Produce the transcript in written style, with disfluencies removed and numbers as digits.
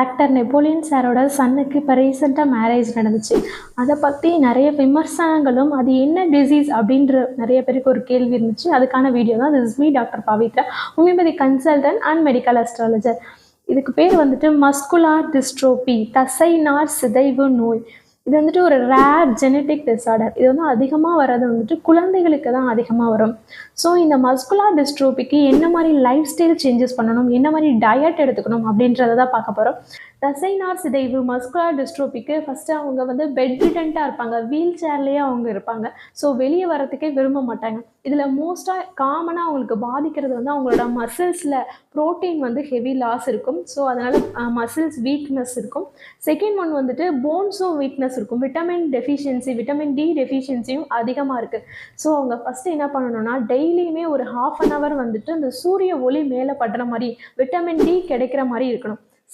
Actor Napoleon சாரோட சன்னுக்கு இப்போ ரீசெண்டாக மேரேஜ் நடந்துச்சு. அதை பற்றி நிறைய விமர்சனங்களும், அது என்ன டிசீஸ் அப்படின்ற நிறைய பேருக்கு ஒரு கேள்வி இருந்துச்சு. அதுக்கான வீடியோ தான் this is me doctor Pavithra, homeopathy consultant and medical astrologer. இதுக்கு பேர் வந்துட்டு மஸ்குலார் டிஸ்ட்ரோபி, தசைநார் சிதைவு நோய். இது வந்துட்டு ஒரு ரேர் ஜெனட்டிக் டிஸார்டர். இது வந்து அதிகமாக வர்றது வந்துட்டு குழந்தைகளுக்கு தான் அதிகமாக வரும். ஸோ இந்த மஸ்குலார் டிஸ்ட்ரோபிக்கு என்ன மாதிரி லைஃப் ஸ்டைல் சேஞ்சஸ் பண்ணணும், என்ன மாதிரி டயட் எடுத்துக்கணும் அப்படின்றத தான் பார்க்க போகிறோம். தசைநார் சிதைவு மஸ்குலார் டிஸ்ட்ரோபிக்கு ஃபஸ்ட்டு அவங்க வந்து பெட் ரிடென்ட்டாக இருப்பாங்க, வீல் சேர்லேயே அவங்க இருப்பாங்க. ஸோ வெளியே வரத்துக்கே விரும்ப மாட்டாங்க. இதில் மோஸ்ட்டாக காமனாக அவங்களுக்கு பாதிக்கிறது வந்து அவங்களோட மசில்ஸில் ப்ரோட்டீன் வந்து ஹெவி லாஸ் இருக்கும். ஸோ அதனால் மசில்ஸ் வீக்னஸ் இருக்கும். செகண்ட் ஒன் வந்துட்டு போன்ஸும் வீக்னஸ் இருக்கும். விட்டமின் டெஃபிஷியன்சி, விட்டமின் டி டெஃபிஷியன்சியும் அதிகமாக இருக்குது. ஸோ அவங்க ஃபஸ்ட்டு என்ன பண்ணணும்னா, டெய்லியுமே ஒரு 1/2 hour வந்துட்டு அந்த சூரிய ஒளி மேலே படுற மாதிரி விட்டமின் டி கிடைக்கிற மாதிரி இருக்கணும்.